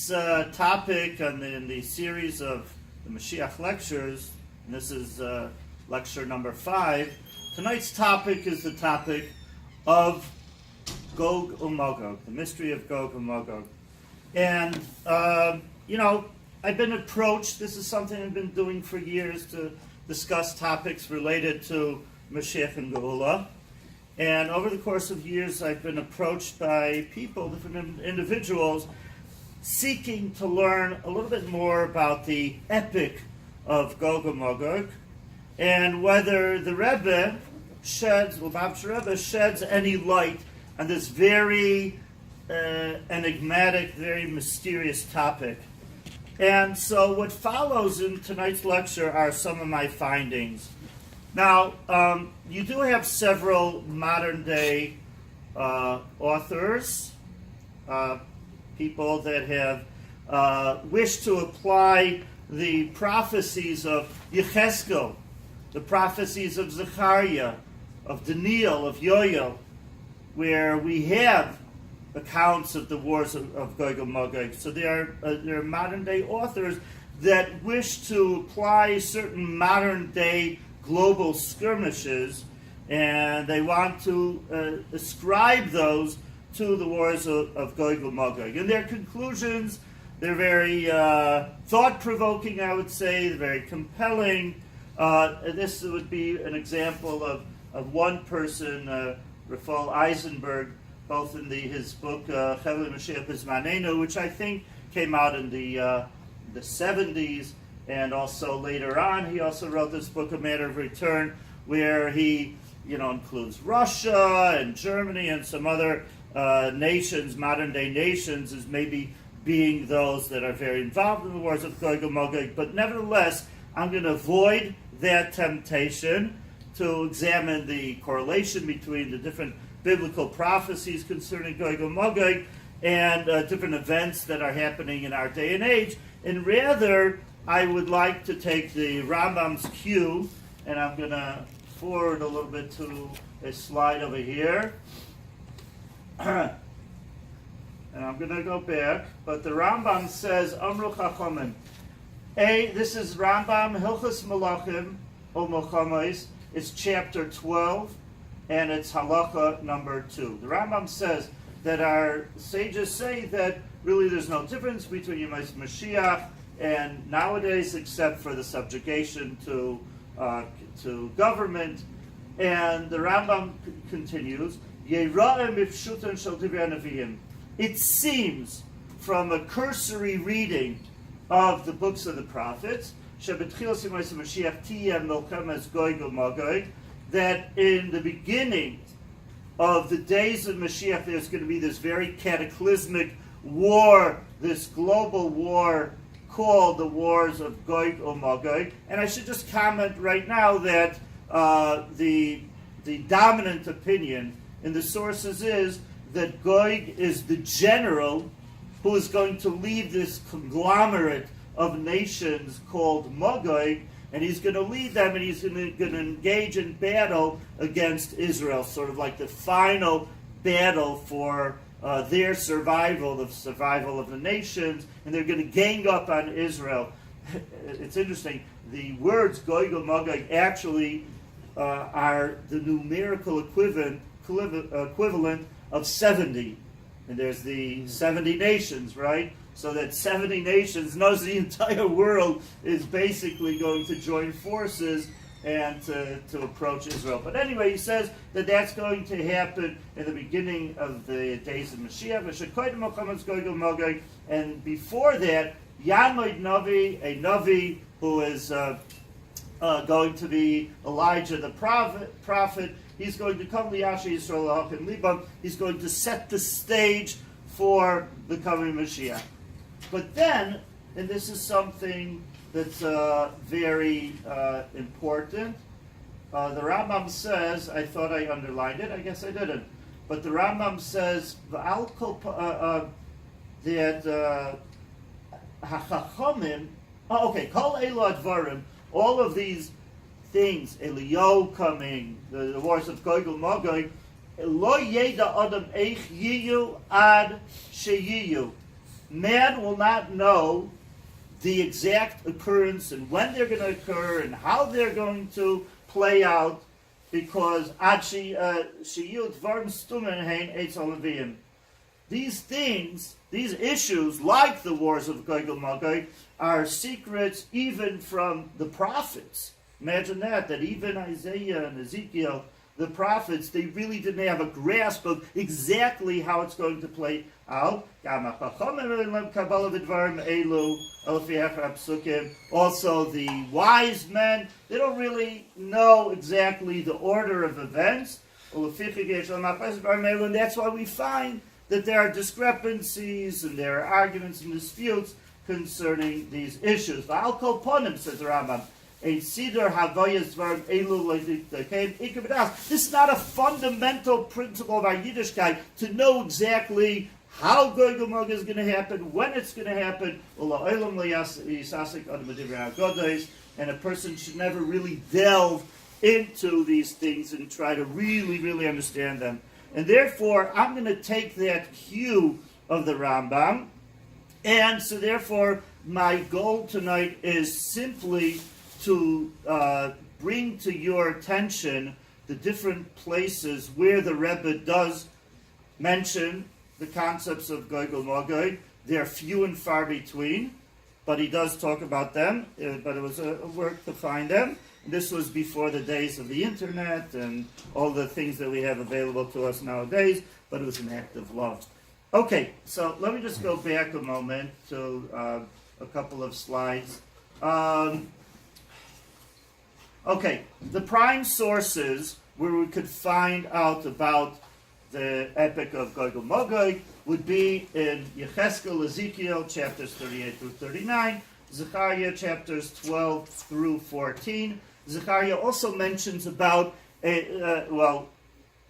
tonight's topic in the series of the Mashiach lectures, and this is lecture number 5, tonight's topic is the topic of Gog UMagog, the mystery of Gog UMagog. And, I've been approached, this is something I've been doing for years, to discuss topics related to Moshiach and Geulah. And over the course of years, I've been approached by people, different individuals, seeking to learn a little bit more about the epic of Gog UMagog, and whether the Rebbe Lubavitcher Rebbe sheds any light on this very enigmatic, very mysterious topic. And so what follows in tonight's lecture are some of my findings. Now, you do have several modern-day authors, people that have wished to apply the prophecies of Yecheskel, the prophecies of Zechariah, of Daniel, of Yoel, where we have accounts of the wars of Gog UMagog. So there are modern-day authors that wish to apply certain modern-day global skirmishes, and they want to ascribe those to the wars of Gog UMagog. And their conclusions, they're very thought-provoking, I would say, they're very compelling. This would be an example of one person, Raphael Eisenberg, both in his book Chevli Mashiach Bizmanenu, which I think came out in the 70s, and also later on he also wrote this book, A Matter of Return, where he includes Russia and Germany and some other nations, modern-day nations, as maybe being those that are very involved in the wars of Gog UMagog. But nevertheless, I'm going to avoid that temptation to examine the correlation between the different biblical prophecies concerning Gog UMagog and different events that are happening in our day and age. And rather, I would like to take the Rambam's cue, and I'm going to forward a little bit to a slide over here. And I'm going to go back, but the Rambam says, Amru Chachamim. This is Rambam, Hilchos Malachim, O Mochamois. It's chapter 12, and it's halacha number 2. The Rambam says that our sages say that really there's no difference between Yemais Mashiach and nowadays, except for the subjugation to government. And the Rambam continues, it seems from a cursory reading of the books of the prophets that in the beginning of the days of Mashiach there's going to be this very cataclysmic war, this global war called the Wars of Gog UMagog. And I should just comment right now that the dominant opinion in the sources is that Gog is the general who is going to lead this conglomerate of nations called Magog, and he's going to lead them, and he's going to engage in battle against Israel, sort of like the final battle for their survival, the survival of the nations, and they're going to gang up on Israel. It's interesting, the words Gog UMagog actually are the numerical equivalent of 70. And there's the 70 nations, right? So that 70 nations knows the entire world is basically going to join forces and to approach Israel. But anyway, he says that that's going to happen in the beginning of the days of Mashiach. And before that, Yamid Navi, a Navi who is going to be Elijah the prophet, he's going to come to Yisroel and Libam. He's going to set the stage for the coming Mashiach. But then, and this is something that's very important, the Rambam says, I thought I underlined it, I guess I didn't, but the Rambam says that Hachachamim, Kol Elu Advarim, all of these things, Eliyahu coming, the wars of Gog UMagog, Lo Yeda Adam Eich Yiyu Ad Sheyiyu. man will not know the exact occurrence and when they're going to occur and how they're going to play out, because these things, these issues, like the wars of Gog UMagog, are secrets even from the prophets. Imagine that even Isaiah and Ezekiel, the prophets, they really didn't have a grasp of exactly how it's going to play out. Also, the wise men, they don't really know exactly the order of events. And that's why we find that there are discrepancies and there are arguments and disputes concerning these issues. V'al kol ponim, says the Rambam, this is not a fundamental principle of our Yiddishkeit to know exactly how Gog UMagog is going to happen, when it's going to happen. And a person should never really delve into these things and try to really, really understand them. And therefore, I'm going to take that cue of the Rambam. And so therefore, my goal tonight is simply to bring to your attention the different places where the Rebbe does mention the concepts of Gog UMagog. They're few and far between, but he does talk about them, but it was a work to find them. This was before the days of the internet and all the things that we have available to us nowadays, but it was an act of love. Okay, so let me just go back a moment to a couple of slides. Okay, the prime sources where we could find out about the epic of Gog UMagog would be in Yecheskel, Ezekiel, chapters 38 through 39, Zechariah, chapters 12 through 14. Zechariah also mentions about, the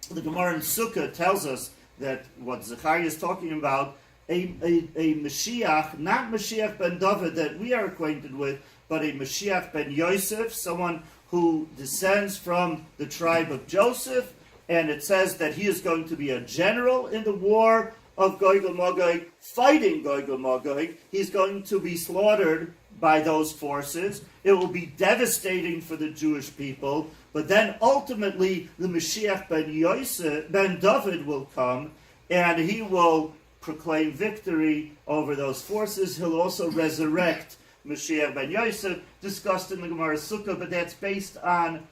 Gemara in Sukkah tells us that what Zechariah is talking about, a Mashiach, not Mashiach ben David that we are acquainted with, but a Mashiach ben Yosef, someone who descends from the tribe of Joseph, and it says that he is going to be a general in the war of Gog UMagog, fighting Gog UMagog. He's going to be slaughtered by those forces. It will be devastating for the Jewish people, but then ultimately the Mashiach ben David will come, and he will proclaim victory over those forces. He'll also resurrect Mashiach ben Yosef, discussed in the Gemara Sukkah, but that's based on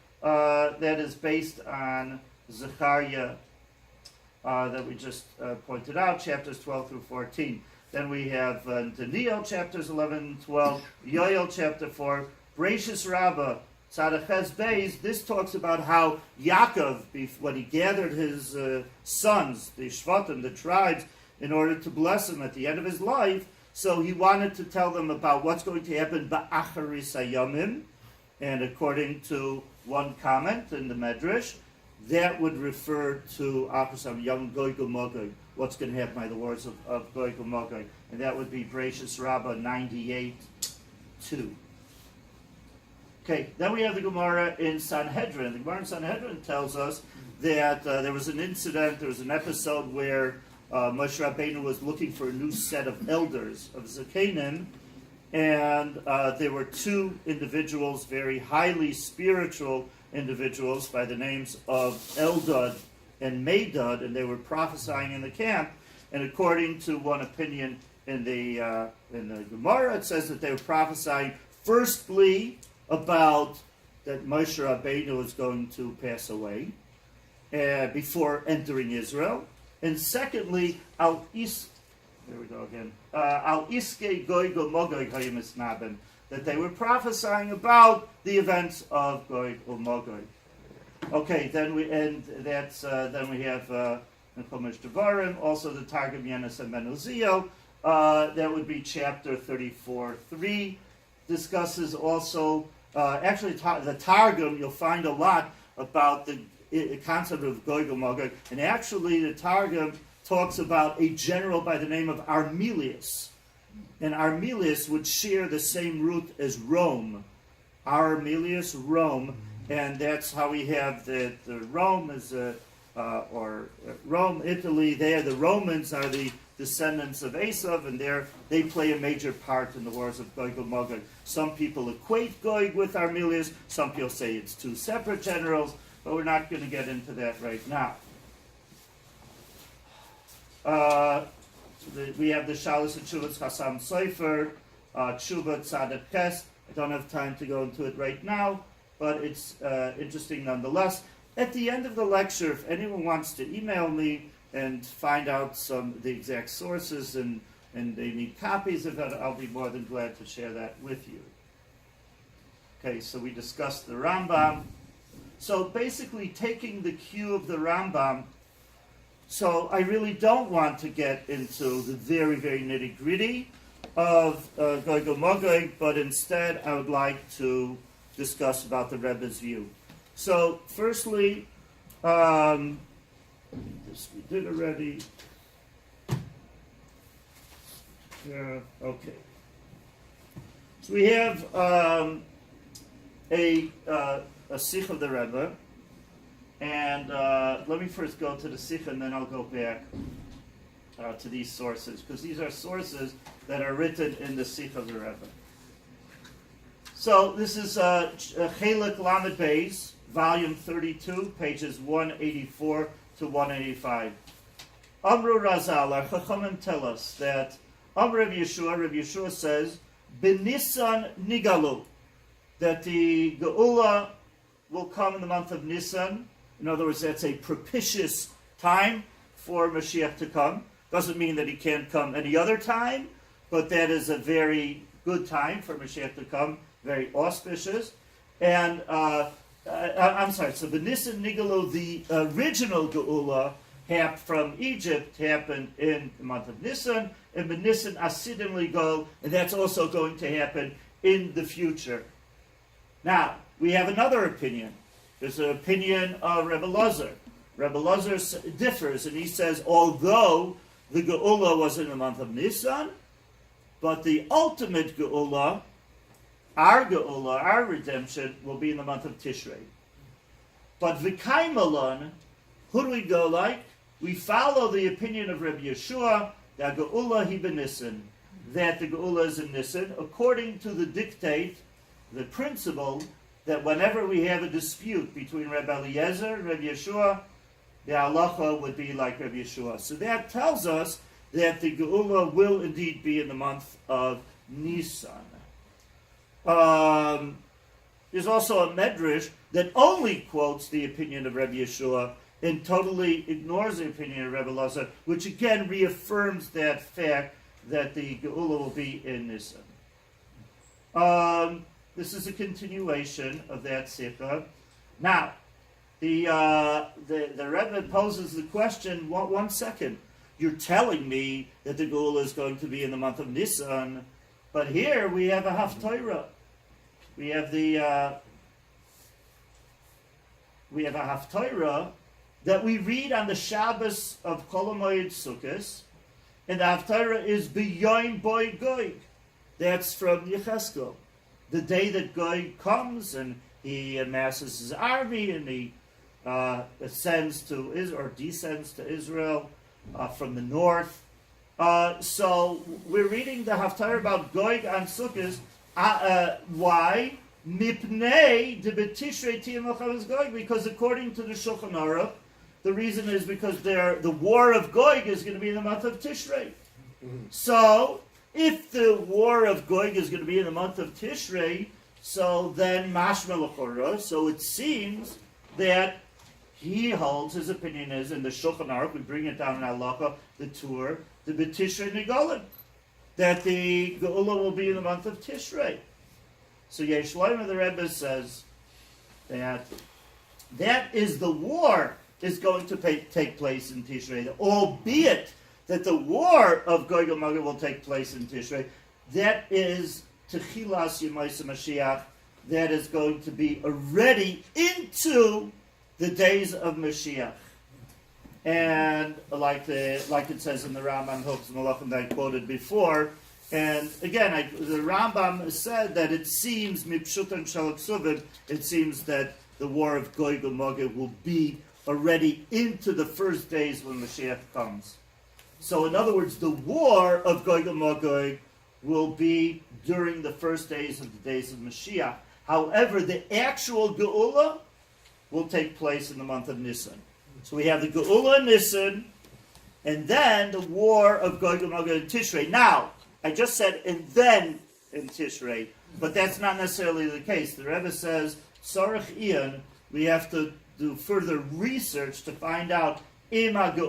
Zechariah that we just pointed out, chapters 12 through 14. Then we have Daniel, chapters 11 and 12, Yoel, chapter 4, Bereshis Rabbah, Tzadachez Beis. This talks about how Yaakov, when he gathered his sons, the Shvatim, the tribes, in order to bless them at the end of his life, so he wanted to tell them about what's going to happen ba'acharis hayamim, and according to one comment in the Mezeritch, that would refer to Achusam Yom Gog UMagog, what's going to happen by the wars of Gog UMagog, and that would be Bereshis Rabbah 98:2. Okay, then we have the Gemara in Sanhedrin. The Gemara in Sanhedrin tells us that there was an episode where Moshe Rabbeinu was looking for a new set of elders, of Zakenim, and there were two individuals, very highly spiritual individuals, by the names of Eldad and Medad, and they were prophesying in the camp. And according to one opinion in the Gemara, it says that they were prophesying firstly about that Moshe Rabbeinu is going to pass away before entering Israel, and secondly, al iske Gog UMagog hayimisnabim, that they were prophesying about the events of Gog UMagog. Okay, then we have Chumash Devarim, also the Targum Yenis and Ben Uziel. That would be chapter 34:3. Discusses also, the Targum, you'll find a lot about the concept of Gog UMagog, and actually the Targum talks about a general by the name of Armelius. And Armelius would share the same root as Rome. Armelius, Rome, and that's how we have the Rome is Rome, Italy. There, the Romans are the descendants of Esav, and they play a major part in the wars of Gog UMagog. Some people equate Gog with Armilius. Some people say it's two separate generals, but we're not going to get into that right now. We have the Shalos and Tshuvas Chassam Sofer, Tshuva Tzadek Ches. I don't have time to go into it right now, but it's interesting nonetheless. At the end of the lecture, if anyone wants to email me and find out the exact sources and they need copies of it, I'll be more than glad to share that with you. Okay, so we discussed the Rambam. So basically taking the cue of the Rambam, so I really don't want to get into the very, very nitty-gritty of Gog UMagog, but instead I would like to discuss about the Rebus View. So firstly, this we did already. Yeah, okay. So we have a Sikh of the Rebbe, and let me first go to the Sikh, and then I'll go back to these sources, because these are sources that are written in the Sikh of the Rebbe. So this is Chelik Lamed Beis, volume 32, pages 184 to 185. Amru Razal, our Chachamim tell us that Rabbi Yeshua says, B'Nisan Nigalu, that the Geula will come in the month of Nisan. In other words, that's a propitious time for Moshiach to come. Doesn't mean that he can't come any other time, but that is a very good time for Moshiach to come, very auspicious. And, I'm sorry, so B'Nisan Nigalu, the original Geula from Egypt happened in the month of Nisan, and B'Nisan Asidim Ligol, and that's also going to happen in the future. Now, we have another opinion. There's an opinion of Rebbe Lazar. Rebbe Lazar differs, and he says, although the Geula was in the month of Nisan, but the ultimate Geula, our redemption, will be in the month of Tishrei. But V'kaimalon, who do we go like? We follow the opinion of Rabbi Yeshua, that Geula hi b'Nisan, that the Geula is in Nisan, according to the dictate, the principle, that whenever we have a dispute between Rabbi Eliezer and Rabbi Yeshua, the halacha would be like Rabbi Yeshua. So that tells us that the Geula will indeed be in the month of Nisan. There's also a Mezeritch that only quotes the opinion of Rabbi Yeshua and totally ignores the opinion of Rebbe Lazar, which again reaffirms that fact that the Geula will be in Nisan. This is a continuation of that Sikha. Now, the Rebbe poses the question, one second, you're telling me that the Geula is going to be in the month of Nisan, but here we have a Haftarah. We have a Haftarah that we read on the Shabbos of Kol HaMoed Sukkos, and the Haftarah is B'Yom Boy Gog. That's from Yecheskel. The day that Gog comes and he amasses his army and he ascends to Israel or descends to Israel from the north. So we're reading the Haftarah about Gog on Sukkos. Why? Mipnei de betishrei tiyam Gog, because according to the Shulchan Aruch, the reason is because the War of Gog is going to be in the month of Tishrei. So, if the War of Gog is going to be in the month of Tishrei, so then mashma l'chora, so it seems that he holds, his opinion is, in the Shulchan Aruch, we bring it down in Halacha, the Tur, the B'Tishrei Nigolim, that the Geula will be in the month of Tishrei. So Yisroel the Rebbe says that is the war is going to take place in Tishrei, albeit that the war of Gog UMagog will take place in Tishrei. That is Techilas Yemaisa Mashiach. That is going to be already into the days of Mashiach. And like it says in the Rambam Hilchos Malachim that I quoted before, and again, the Rambam said that it seems Mipshutan Shalak Suvim, it seems that the war of Gog UMagog will be already into the first days when Mashiach comes. So in other words, the War of Gog UMagog will be during the first days of the days of Mashiach. However, the actual Geula will take place in the month of Nisan. So we have the Geula in Nisan, and then the War of Gog UMagog in Tishrei. Now, I just said, and then in Tishrei, but that's not necessarily the case. The Rebbe says, Sarach Ian, we have to do further research to find out in other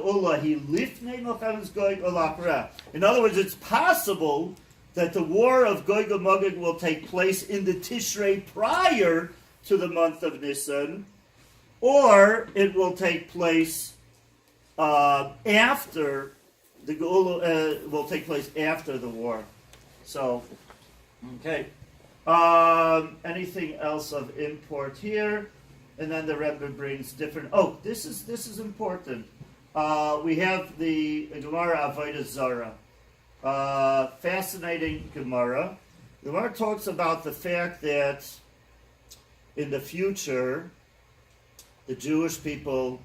words, it's possible that the War of Gog UMagog will take place in the Tishrei prior to the month of Nisan, or it will take place after the Geula will take place after the war. So, okay. Anything else of import here? And then the Rebbe brings different. Oh, this is important. We have the Gemara Avodah Zara. Fascinating Gemara. The Gemara talks about the fact that in the future, the Jewish people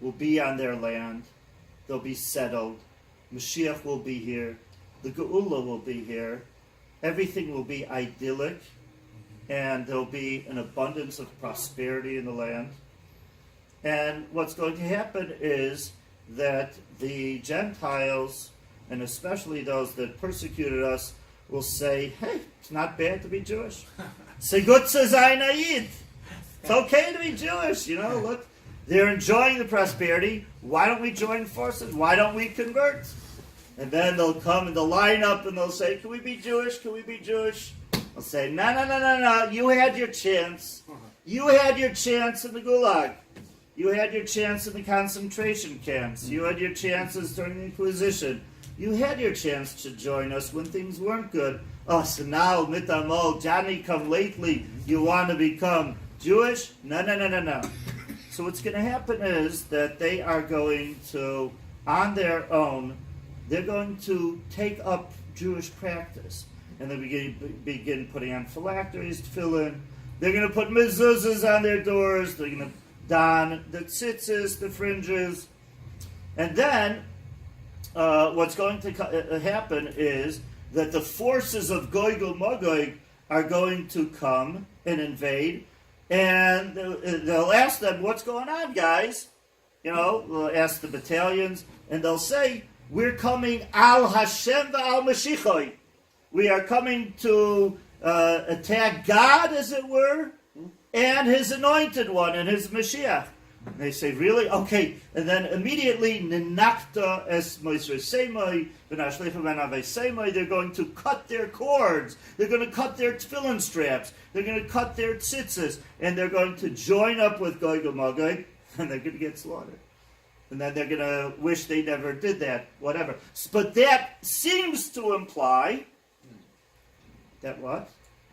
will be on their land. They'll be settled. Mashiach will be here. The Geula will be here. Everything will be idyllic. And there'll be an abundance of prosperity in the land. And what's going to happen is that the Gentiles, and especially those that persecuted us, will say, hey, it's not bad to be Jewish. Segut sein Ayid. It's okay to be Jewish, look. They're enjoying the prosperity. Why don't we join forces? Why don't we convert? And then they'll come and they'll line up and they'll say, can we be Jewish? Can we be Jewish? They'll say, no. You had your chance. You had your chance in the Gulag. You had your chance in the concentration camps. You had your chances during the Inquisition. You had your chance to join us when things weren't good. Oh, so now, mitamol, Johnny come lately, you want to become Jewish? No. So what's going to happen is that they are going to, on their own, they're going to take up Jewish practice. And they begin putting on phylacteries, tefillin. They're going to put mezuzahs on their doors. They're going to don the tzitzis, the fringes. And then what's going to happen is that the forces of Gog UMagog are going to come and invade. And they'll ask them, what's going on, guys? They'll ask the battalions. And they'll say, we're coming al Hashem v'al Mashiach. We are coming to attack God, as it were, and His anointed one, and His Mashiach. And they say, really? Okay. And then immediately, Ninakta es Moisre Semoi, V'nashlecha V'navei Semoi, they're going to cut their cords. They're going to cut their tefillin straps. They're going to cut their tzitzis. And they're going to join up with Gog UMagog, and they're going to get slaughtered. And then they're going to wish they never did that, whatever. But that seems to imply that what?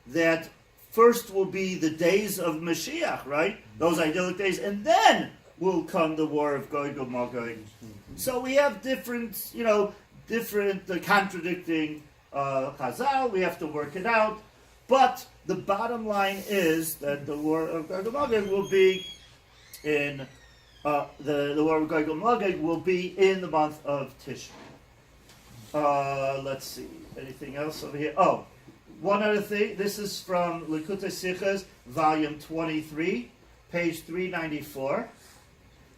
That first will be the days of Mashiach, right? Those idyllic days. And then will come the War of Gog UMagog. So we have different contradicting Chazal. We have to work it out. But the bottom line is that the War of Gog UMagog will be in the War of Gog UMagog will be in the month of Tishrei. Let's see. Anything else over here? Oh, one other thing. This is from Lakota Sutras, volume 23, page 394,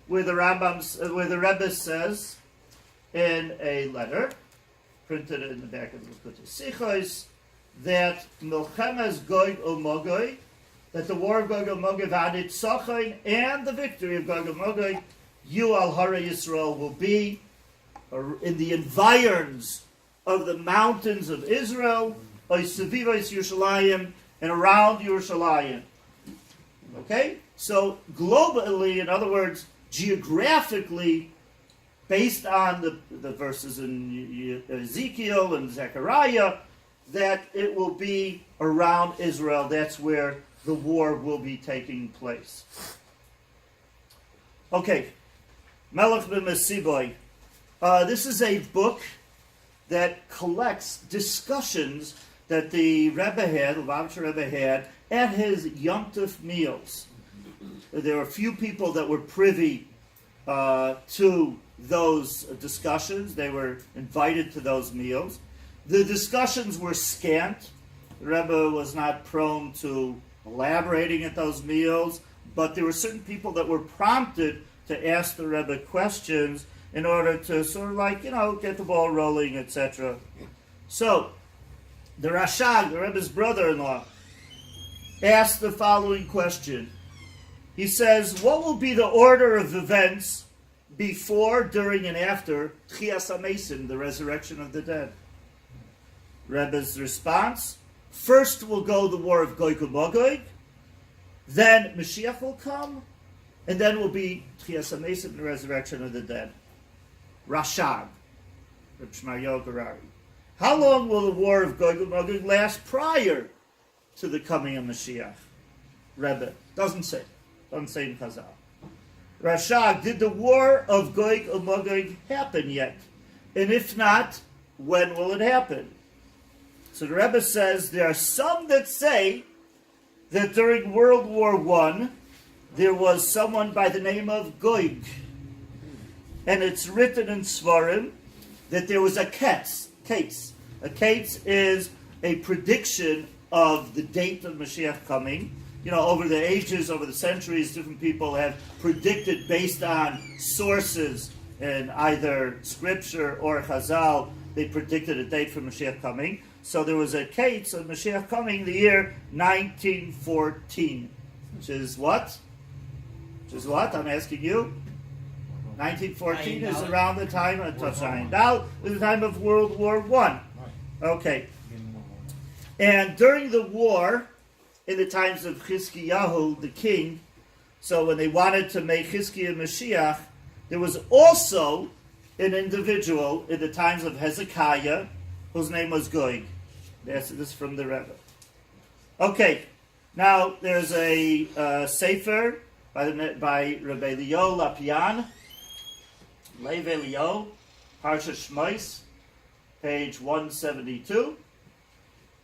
where the Rebbe says in a letter printed in the back of the Lakota Sutras that Milchemes Gog UMagog, that the War of Gog UMagog and the victory of Gog UMagog, you al Hara Yisroel, will be in the environs of the mountains of Israel, Yerushalayim, and around Yerushalayim. Okay? So globally, in other words, geographically, based on the verses in Ezekiel and Zechariah, that it will be around Israel. That's where the war will be taking place. Okay. Melech b'Mesiboy. This is a book that collects discussions that the Rebbe had, Lubavitcher Rebbe had, at his Yom Tov meals. There were a few people that were privy to those discussions. They were invited to those meals. The discussions were scant. The Rebbe was not prone to elaborating at those meals, but there were certain people that were prompted to ask the Rebbe questions in order to sort of get the ball rolling, etc. So, the Rashag, the Rebbe's brother-in-law, asked the following question. He says, what will be the order of events before, during, and after Tchias HaMesim, the resurrection of the dead? Rebbe's response, first will go the War of Gog UMagog, then Mashiach will come, and then will be Tchias HaMesim, the resurrection of the dead. Rashag, Reb Shmaryo Garari. How long will the War of Gog UMagog last prior to the coming of Mashiach? Rebbe doesn't say. Doesn't say in Chazal. Rashag, did the War of Gog UMagog happen yet? And if not, when will it happen? So the Rebbe says there are some that say that during World War I, there was someone by the name of Gog. And it's written in Svarim that there was a Keitz. A Keitz is a prediction of the date of Mashiach coming. Over the ages, over the centuries, different people have predicted based on sources in either Scripture or Chazal. They predicted a date for Mashiach coming. So there was a Keitz of Mashiach coming the year 1914. Which is what? I'm asking you. 1914 is around the time of Toshayin. Now is the time of World War I. Okay. And during the war, in the times of Chizkiyahu, the king, so when they wanted to make Chizkiah Mashiach, there was also an individual in the times of Hezekiah whose name was Gog. This is from the Rebbe. Okay, now there's a sefer by Rabbi Leo Lapian, Lev Elio, Parsha Shmois, page 172.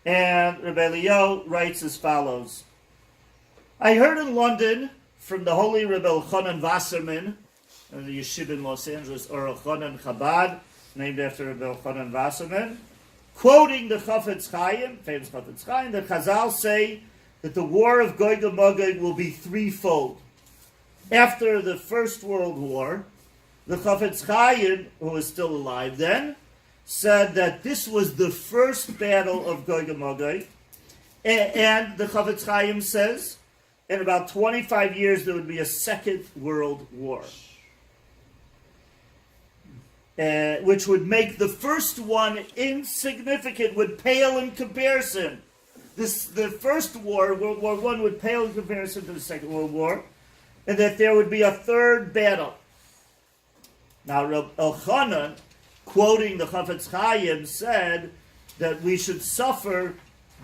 And Rabbi Leo writes as follows. I heard in London from the holy Rebbe Elchanan Wasserman, in the yeshiva in Los Angeles, or Elchanan Chabad, named after Rebbe Elchanan Wasserman, quoting the Chafetz Chaim, famous Chafetz Chaim, that Chazal say that the War of Gog UMagog will be threefold. After the First World War, the Chafetz Chaim, who was still alive then, said that this was the first battle of Gog UMagog, and the Chafetz Chaim says, in about 25 years there would be a second world war, which would make the first one insignificant, would pale in comparison. The first war, World War I, would pale in comparison to the Second World War, and that there would be a third battle. Now, Reb Elchanan, quoting the Chafetz Chaim, said that we should suffer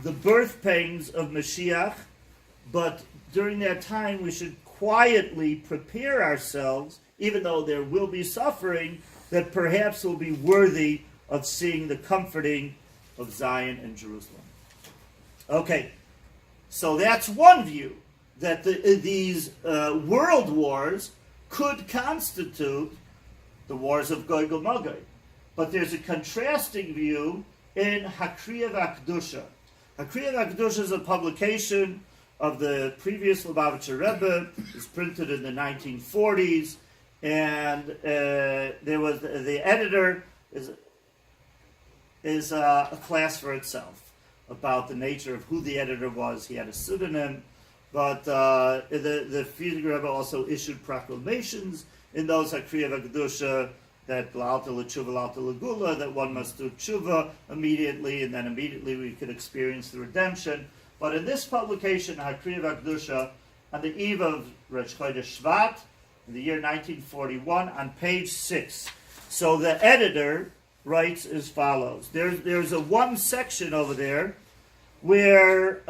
the birth pangs of Mashiach, but during that time we should quietly prepare ourselves, even though there will be suffering, that perhaps we'll be worthy of seeing the comforting of Zion and Jerusalem. Okay, so that's one view, that these world wars could constitute the wars of Gog UMagog. But there's a contrasting view in Hakriya V'Akdusha. Hakriya V'Akdusha is a publication of the previous Lubavitcher Rebbe. It's printed in the 1940s, and there was the editor is a class for itself about the nature of who the editor was. He had a pseudonym, but the Frierdiker Rebbe also issued proclamations in those Hakriya V'Akdusha that L'alta l'tshuva, l'alta l'geula, that one must do tshuva immediately, and then immediately we could experience the redemption. But in this publication, Hakriya V'Akdusha, on the eve of Rosh Chodesh Shvat, in the year 1941, on page 6. So the editor writes as follows. There's a one section over there where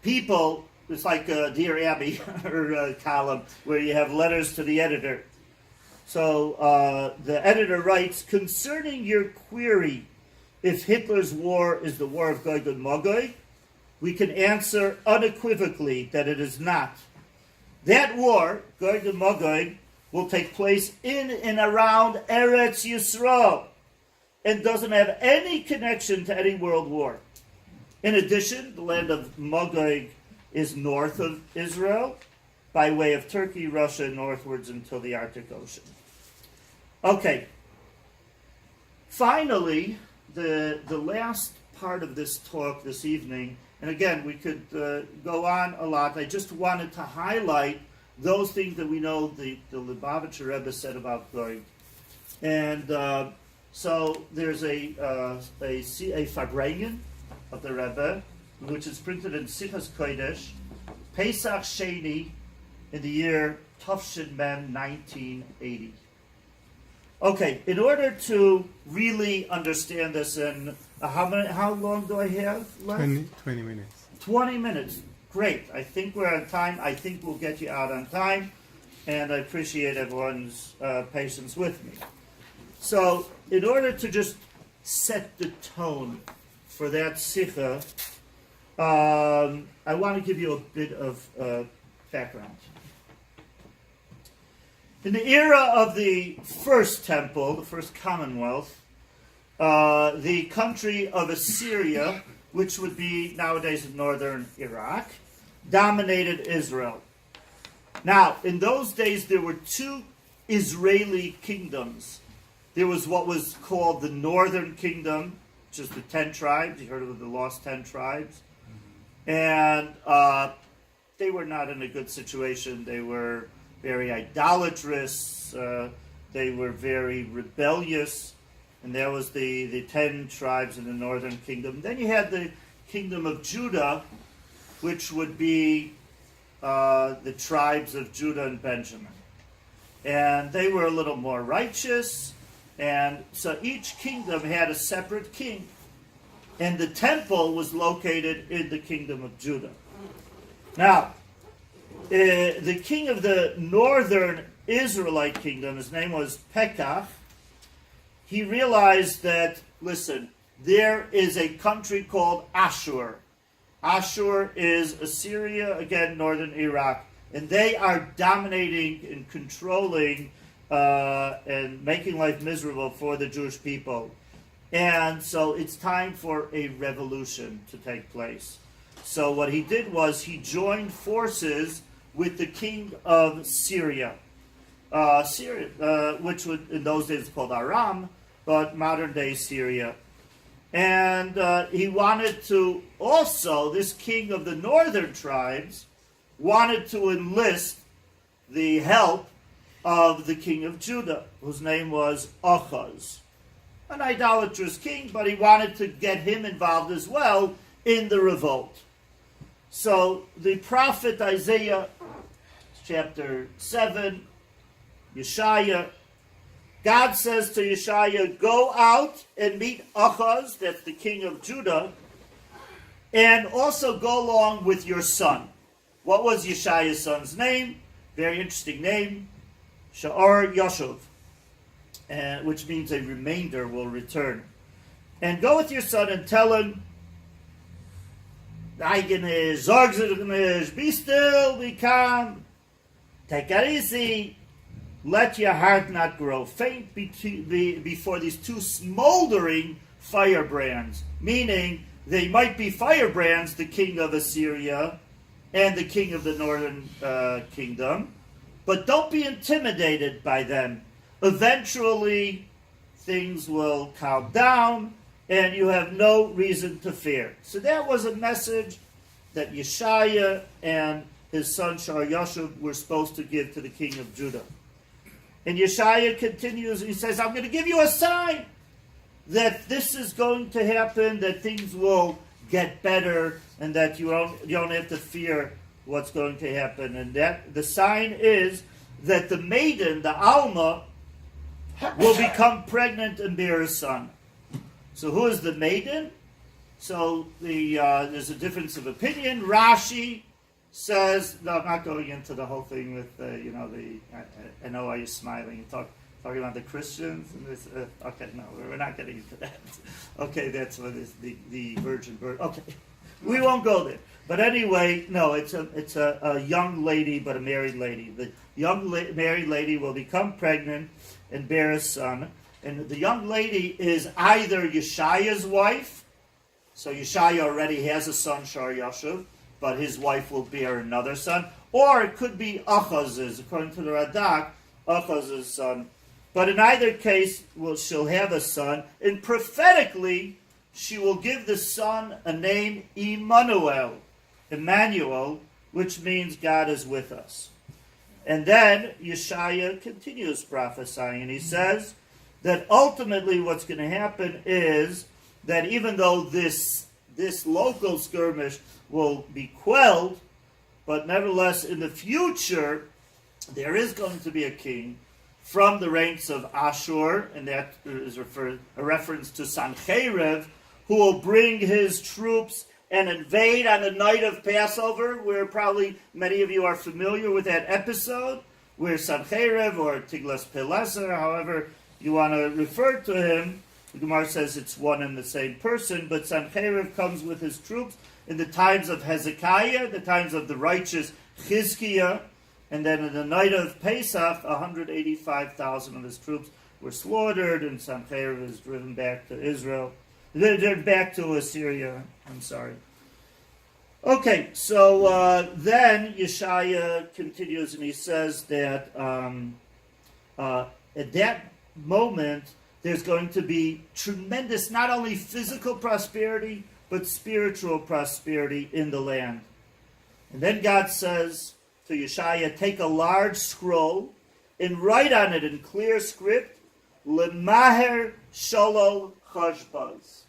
people, it's like a Dear Abby or a column, where you have letters to the editor. So the editor writes, concerning your query if Hitler's war is the War of Gog UMagog, we can answer unequivocally that it is not. That war, Gog UMagog, will take place in and around Eretz Yisroel and doesn't have any connection to any world war. In addition, the land of Magog is north of Israel by way of Turkey, Russia, northwards until the Arctic Ocean. Okay. Finally, the last part of this talk this evening, and again, we could go on a lot. I just wanted to highlight those things that we know the Lubavitcher Rebbe said about Gog. And so there's a Farbrengen of the Rebbe, which is printed in Sichas Kodesh, Pesach Sheni, in the year Tufshin Mem 1980. Okay, in order to really understand this, and how long do I have left? 20 minutes. 20 minutes. Great. I think we're on time. I think we'll get you out on time. And I appreciate everyone's patience with me. So, in order to just set the tone for that sikha, I want to give you a bit of background. In the era of the first temple, the first commonwealth, the country of Assyria, which would be nowadays in northern Iraq, dominated Israel. Now, in those days, there were two Israeli kingdoms. There was what was called the northern kingdom, which is the 10 tribes. You heard of the lost 10 tribes. And they were not in a good situation. They were very idolatrous. They were very rebellious. And that was the 10 tribes in the northern kingdom. Then you had the kingdom of Judah, which would be the tribes of Judah and Benjamin. And they were a little more righteous. And so each kingdom had a separate king. And the temple was located in the kingdom of Judah. Now, the king of the northern Israelite kingdom, his name was Pekach, he realized that, listen, there is a country called Ashur. Ashur is Assyria, again, northern Iraq. And they are dominating and controlling and making life miserable for the Jewish people. And so it's time for a revolution to take place. So what he did was he joined forces with the king of Syria. Which would, in those days was called Aram, but modern day Syria. And he wanted to also, this king of the northern tribes, wanted to enlist the help of the king of Judah, whose name was Achaz. An idolatrous king, but he wanted to get him involved as well in the revolt. So the prophet Isaiah, chapter 7, Yeshaya, God says to Yeshaya, go out and meet Achaz, that's the king of Judah, and also go along with your son. What was Yeshaya's son's name? Very interesting name, Sha'ar Yashuv, which means a remainder will return. And go with your son and tell him, be still, be calm, take it easy, let your heart not grow faint before these two smoldering firebrands. Meaning, they might be firebrands, the king of Assyria and the king of the northern kingdom, but don't be intimidated by them. Eventually, things will calm down, and you have no reason to fear. So that was a message that Yeshaya and his son Shar-Yashub were supposed to give to the king of Judah. And Yeshaya continues, he says, I'm going to give you a sign that this is going to happen, that things will get better, and that you don't have to fear what's going to happen. And that the sign is that the maiden, the Alma, will become pregnant and bear a son. So who is the maiden? So there's a difference of opinion. Rashi says, no, I'm not going into the whole thing with, I know why you're smiling. You're talking about the Christians. And this, okay, no, we're not getting into that. Okay, that's what is the virgin birth. Okay, We won't go there. But anyway, no, it's a young lady, but a married lady. The young married lady will become pregnant and bear a son. And the young lady is either Yeshaya's wife, so Yeshaya already has a son, Shar Yashuv, but his wife will bear another son, or it could be Achaz's, according to the Radak, Achaz's son. But in either case, she'll have a son, and prophetically, she will give the son a name Emmanuel, which means God is with us. And then Yeshaya continues prophesying, and he says that ultimately what's going to happen is that even though this local skirmish will be quelled, but nevertheless in the future there is going to be a king from the ranks of Ashur, and that is a reference to Sancheiriv, who will bring his troops and invade on the night of Passover, where probably many of you are familiar with that episode, where Sancheiriv or Tiglath-Pileser, however you want to refer to him, the Gemara says it's one and the same person, but Sancheiriv comes with his troops in the times of Hezekiah, the times of the righteous Chizkiah, and then in the night of Pesach, 185,000 of his troops were slaughtered, and Sancheiriv is driven back to Israel. They're back to Assyria, I'm sorry. Okay, so then Yeshaya continues, and he says that at that moment, there's going to be tremendous, not only physical prosperity, but spiritual prosperity in the land. And then God says to Yeshaya, take a large scroll and write on it in clear script, Lemaher Shalol Chashbaz.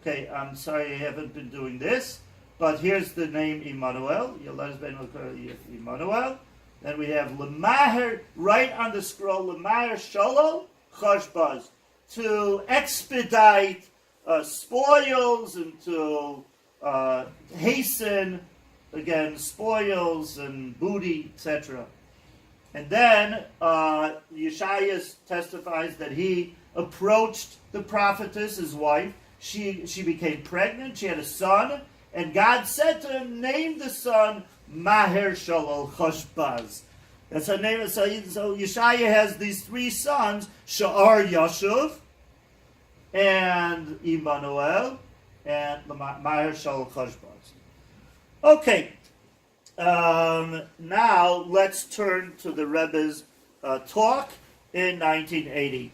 Okay, I'm sorry I haven't been doing this, but here's the name Emmanuel. Emmanuel. Then we have Lemaher, write on the scroll, Lemaher Shalol Chashbaz, to expedite spoils and to hasten, again, spoils and booty, etc. And then Yeshaya testifies that he approached the prophetess, his wife. She became pregnant. She had a son. And God said to him, name the son Maher Shalol Chashbaz. That's her name. So Yeshaya has these three sons, Sha'ar Yashuv, and Emmanuel, and Maher Shalol Chashbaz. Okay. Now let's turn to the Rebbe's talk in 1980.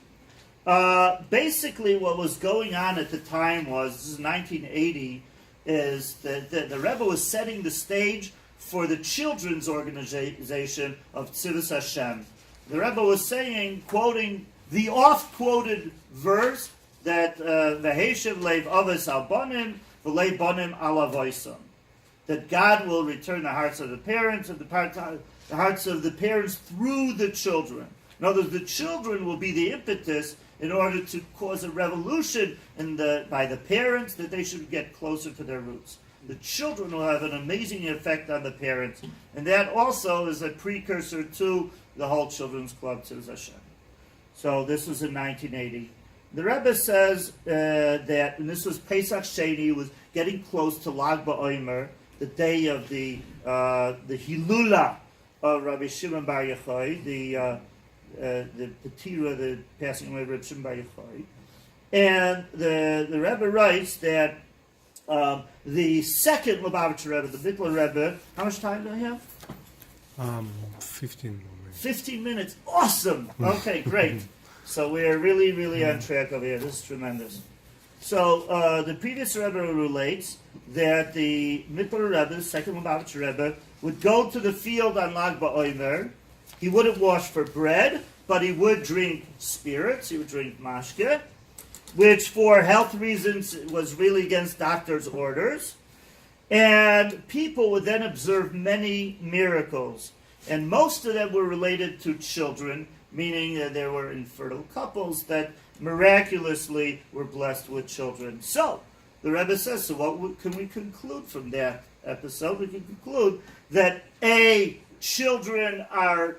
Basically, what was going on at the time was, this is 1980, is that the Rebbe was setting the stage for the children's organization of Tzivus Hashem. The Rebbe was saying, quoting the oft-quoted verse that V'heshiv leiv avos al banim v'leiv banim al avoisam, that God will return the hearts of the parents and the hearts of the parents through the children. In other words, the children will be the impetus in order to cause a revolution by the parents, that they should get closer to their roots. The children will have an amazing effect on the parents, and that also is a precursor to the whole children's club, Tzivus Hashem. So this was in 1980. The Rebbe says that, and this was Pesach Sheni, was getting close to Lag BaOmer, the day of the Hilula of Rabbi Shimon Bar Yochai, the Petira, the passing away of Rabbi Shimon Bar Yochai. And the Rebbe writes that the second Lubavitcher Rebbe, the Mittler Rebbe, how much time do I have? 15 minutes. 15 minutes. Awesome. Okay, great. So we're really, really on track over here. This is tremendous. So the previous Rebbe relates that the Mittler Rebbe, the second Lubavitcher Rebbe, would go to the field on Lag BaOmer. He wouldn't wash for bread, but he would drink spirits. He would drink mashke, which for health reasons was really against doctor's orders. And people would then observe many miracles. And most of them were related to children, meaning that there were infertile couples that miraculously were blessed with children. So, the Rebbe says, so what can we conclude from that episode? We can conclude that children are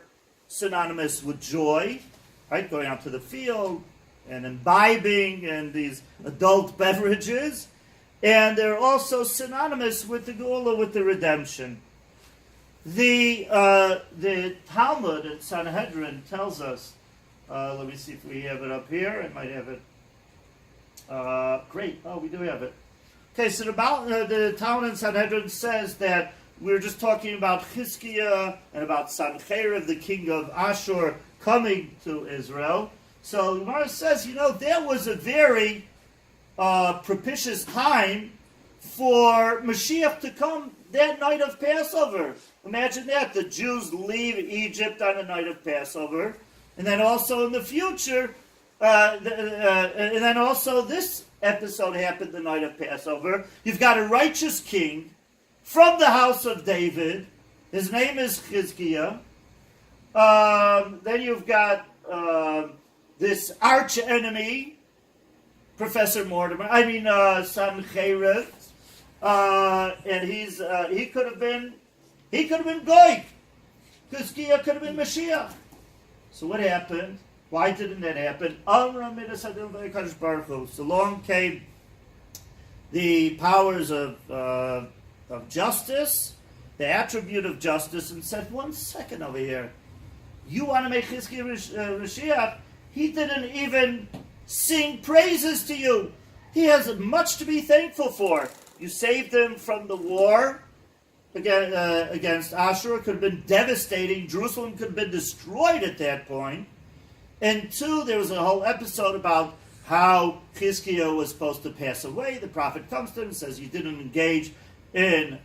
synonymous with joy, right? Going out to the field and imbibing and these adult beverages. and they're also synonymous with the Geula, with the redemption. The Talmud in Sanhedrin tells us, let me see if we have it up here. I might have it. Great. Oh, we do have it. Okay, so the Talmud in Sanhedrin says that we were just talking about Chizkiah and about Sancherib, the king of Ashur, coming to Israel. So Gemara says, there was a very propitious time for Mashiach to come that night of Passover. Imagine that. The Jews leave Egypt on the night of Passover. And then also in the future, and then also this episode happened the night of Passover. You've got a righteous king from the house of David. His name is Chizkiah. Then you've got this arch enemy, Professor Mortimer. Sancherib, and he could have been Goy. Chizkiah could have been Mashiach. So what happened? Why didn't that happen? So along came the powers of justice, the attribute of justice, and said, 1 second over here. You want to make Chizkiah Mashiach? He didn't even sing praises to you. He has much to be thankful for. You saved him from the war against Ashur. It could have been devastating. Jerusalem could have been destroyed at that point. And 2, there was a whole episode about how Chizkiah was supposed to pass away. The prophet comes to him and says, you didn't engage in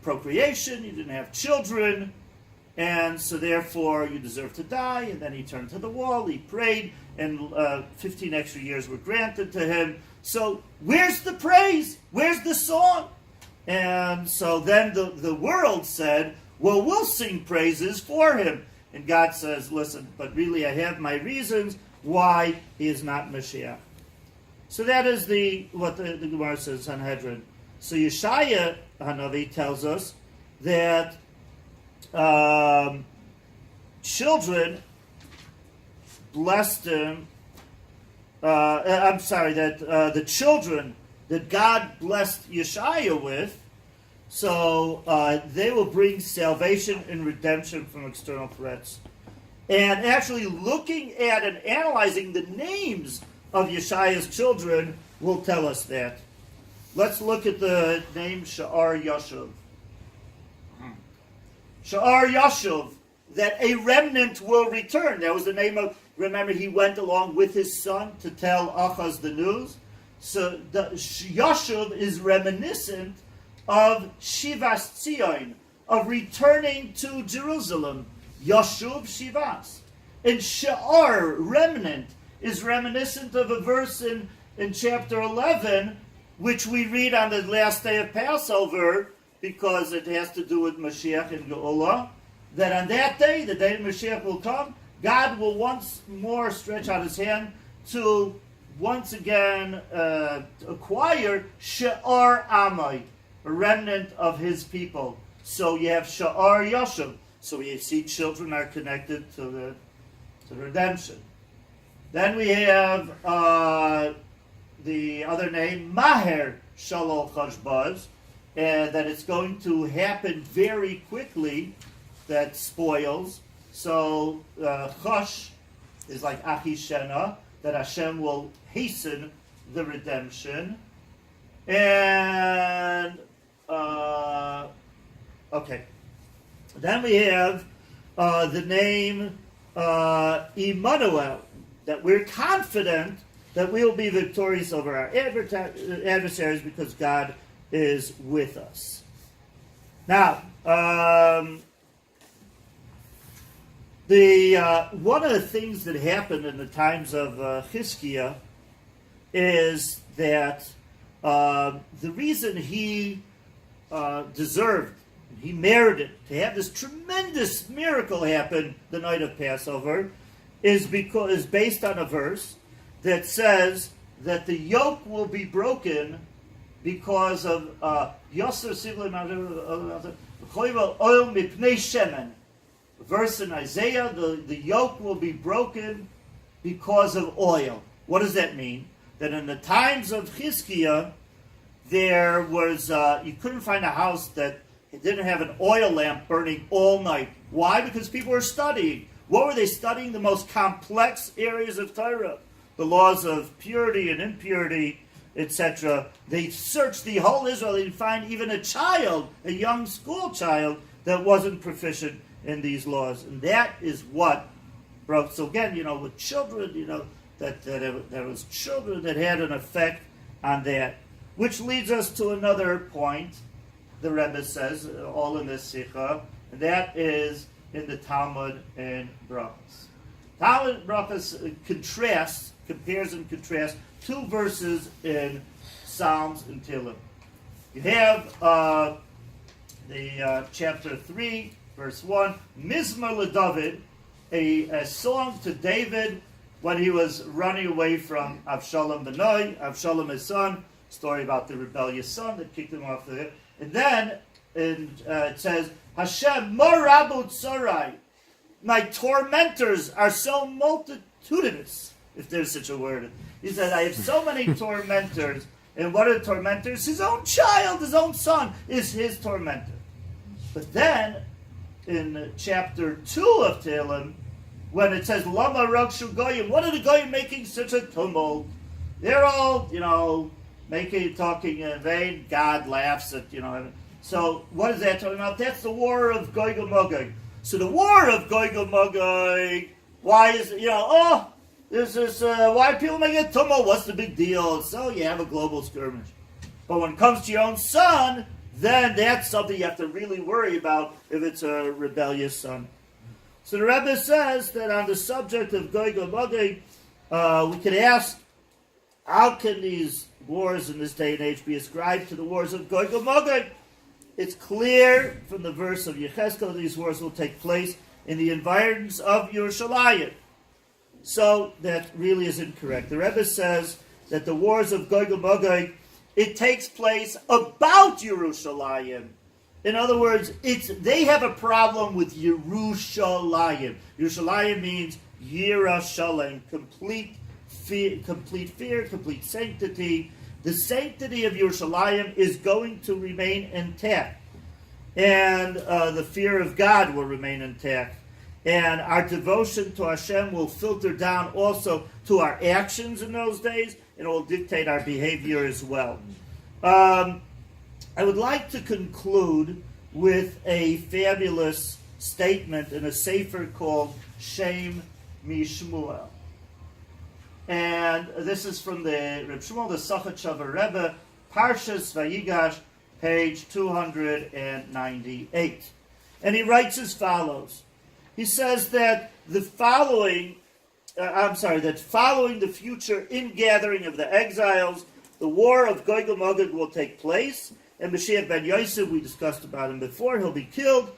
procreation, you didn't have children, and so therefore you deserve to die. And then he turned to the wall, he prayed, and 15 extra years were granted to him. So where's the praise? Where's the song? And so then the world said, well, we'll sing praises for him. And God says, listen, but really I have my reasons why he is not Mashiach. So that is what the Gemara says, Sanhedrin. So Yeshaya Hanavi tells us that children blessed him. That the children that God blessed Yeshaya with, so they will bring salvation and redemption from external threats. And actually looking at and analyzing the names of Yeshaya's children will tell us that. Let's look at the name Sha'ar Yashuv. Sha'ar Yashuv, that a remnant will return. That was the name of, remember he went along with his son to tell Achaz the news. So the Yashuv is reminiscent of Shivas Tzion, of returning to Jerusalem. Yashuv Shivas. And Sha'ar, remnant, is reminiscent of a verse in chapter 11, which we read on the last day of Passover, because it has to do with Moshiach and Geulah, that on that day, the day Moshiach will come, God will once more stretch out his hand to once again acquire Sha'ar Amai, a remnant of his people. So you have Sha'ar Yashuv. So we see children are connected to the redemption. Then we have the other name, Maher Shalol Chashbaz, and that it's going to happen very quickly, that spoils. So Chosh is like Achishena, that Hashem will hasten the redemption. And, okay. Then we have the name Immanuel, that we're confident that we will be victorious over our adversaries because God is with us. Now, one of the things that happened in the times of Chizkiah is that the reason he deserved, he merited to have this tremendous miracle happen the night of Passover is based on a verse that says that the yoke will be broken because of Yosser Sivle Oil Mipnei Shemen. Verse in Isaiah, the yoke will be broken because of oil. What does that mean? That in the times of Chizkiah, there was, you couldn't find a house that didn't have an oil lamp burning all night. Why? Because people were studying. What were they studying? The most complex areas of Torah. The laws of purity and impurity, etc. They searched the whole Israel. They didn't find even a child, a young school child, that wasn't proficient in these laws. And that is what broke. So again, with children, that there was children that had an effect on that. Which leads us to another point, the Rebbe says, all in this Sikha, and that is in the Talmud and Brachos. Talmud Brachos compares and contrasts two verses in Psalms and Tehillim. You have the chapter 3, verse 1, Mizmor LeDavid, a song to David when he was running away from Avshalom Benoi, Avshalom his son, story about the rebellious son that kicked him off the... And then it says, Hashem, Morabu Tzorai, my tormentors are so multitudinous, if there's such a word. He said, I have so many tormentors. And what are the tormentors? His own child, his own son, is his tormentor. But then, in chapter 2 of Tehillim, when it says, Lama Rakshu Goyim, what are the Goyim making such a tumult? They're all, talking in vain. God laughs at, So, what is that talking about? That's the War of Gog UMagog. So, the War of Gog UMagog, why is, there's this, why are people making a tumult? What's the big deal? So, you have a global skirmish. But when it comes to your own son, then that's something you have to really worry about if it's a rebellious son. So the Rebbe says that on the subject of Gog UMagog, we could ask, how can these wars in this day and age be ascribed to the wars of Gog UMagog? It's clear from the verse of Yecheskel these wars will take place in the environs of Yerushalayim. So that really is incorrect. The Rebbe says that the wars of Gog UMagog, it takes place about Yerushalayim. In other words, they have a problem with Yerushalayim. Yerushalayim means Yira Shalem, complete fear, complete sanctity. The sanctity of Yerushalayim is going to remain intact. And the fear of God will remain intact. And our devotion to Hashem will filter down also to our actions in those days, and it will dictate our behavior as well. I would like to conclude with a fabulous statement in a sefer called Shem Mishmuel. And this is from the Reb Shmuel, the Sachat Rebbe, Parshas Vayigash, page 298. And he writes as follows. He says that following the future ingathering of the exiles, the War of Gog UMagog will take place, and Moshiach ben Yosef, we discussed about him before, he'll be killed.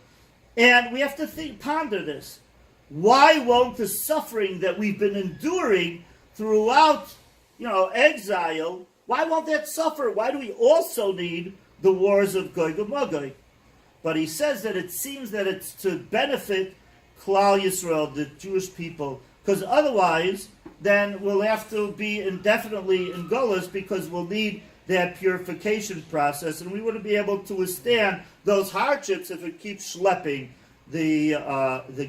And we have to ponder this. Why won't the suffering that we've been enduring throughout, exile, why won't that suffer? Why do we also need the wars of Gog UMagog? But he says that it seems that it's to benefit Klal Yisrael, the Jewish people, because otherwise, then we'll have to be indefinitely in Golas because we'll need that purification process, and we wouldn't be able to withstand those hardships if it keeps schlepping the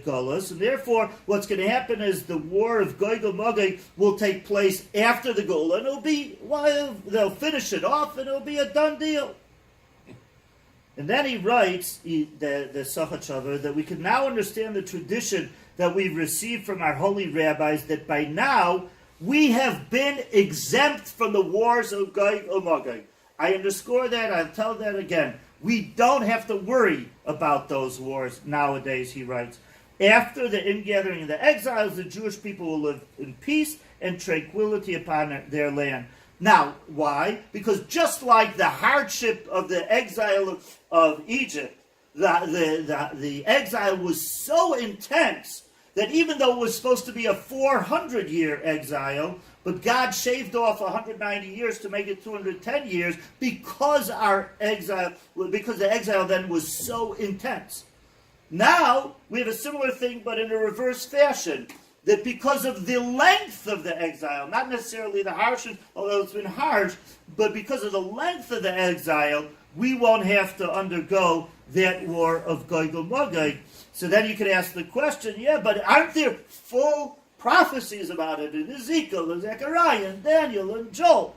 Golas. And therefore, what's going to happen is the War of Gog UMagog will take place after the Geula, and it'll be, they'll finish it off, and it'll be a done deal. And then he writes, the Sachat Shavar, that we can now understand the tradition that we've received from our holy rabbis, that by now we have been exempt from the wars of Gog UMagog. I underscore that, I'll tell that again. We don't have to worry about those wars nowadays, he writes. After the ingathering of the exiles, the Jewish people will live in peace and tranquility upon their land. Now, why? Because just like the hardship of the exile of Egypt, the exile was so intense that even though it was supposed to be a 400-year exile, but God shaved off 190 years to make it 210 years because the exile then was so intense. Now, we have a similar thing, but in a reverse fashion. that because of the length of the exile, not necessarily the harshness, although it's been harsh, but because of the length of the exile, we won't have to undergo that War of Gog UMagog. So then you could ask the question, yeah, but aren't there full prophecies about it in Ezekiel and Zechariah and Daniel and Joel?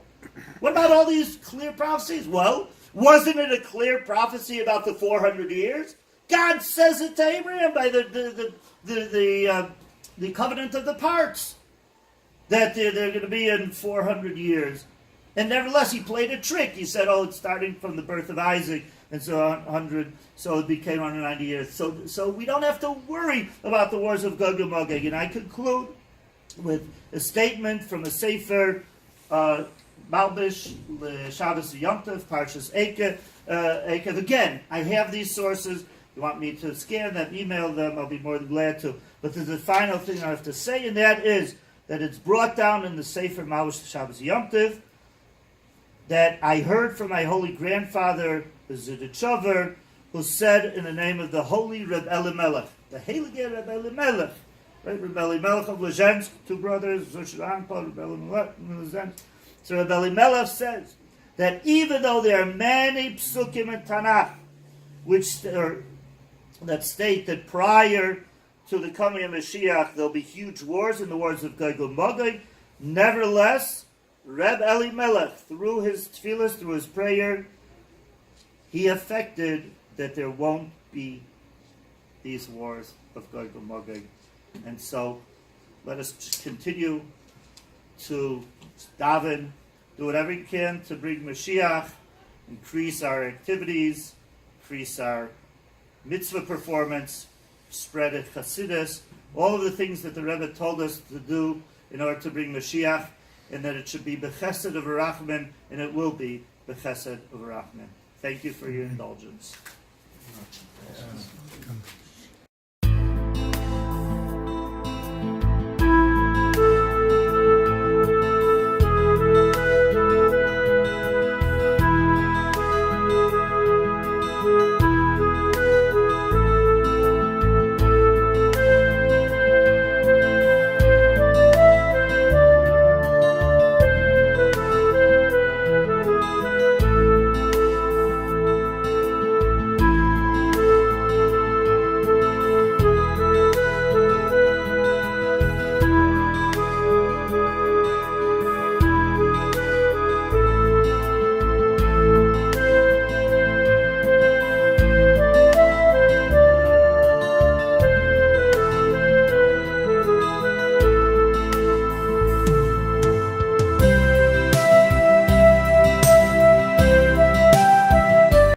What about all these clear prophecies? Well, wasn't it a clear prophecy about the 400 years? God says it to Abraham by the covenant of the parts, that they're going to be in 400 years. And nevertheless, he played a trick. He said, oh, it's starting from the birth of Isaac, and so 100, so it became 190 years. So we don't have to worry about the wars of Gog UMagog. And I conclude with a statement from a Sefer, Malbish, Shabbos Yom Tov, Parshas Eikev. Again, I have these sources. You want me to scan them, email them, I'll be more than glad to. But there's a final thing I have to say, and that is that it's brought down in the Sefer Malbish Shabbos Yom Tov that I heard from my holy grandfather, Mezeritch, who said in the name of the holy Rebbe Elimelech, the Heilige Rebbe Elimelech, right? Rebbe Elimelech of Lezhensk, two brothers, Rebbe Elimelech of Lezhensk. So Rebbe Elimelech says that even though there are many psukim in Tanach that state that prior to the coming of Mashiach there'll be huge wars in the wars of Gog UMagog, nevertheless, Reb Elimelech, through his tefillas, through his prayer, he affected that there won't be these wars of Gog UMagog. And so, let us continue to daven, do whatever we can to bring Mashiach, increase our activities, increase our mitzvah performance, spread it Chassidus, all of the things that the Rebbe told us to do in order to bring Mashiach, and that it should be bechesed of Rachman, and it will be bechesed of Rachman. Thank you for your indulgence.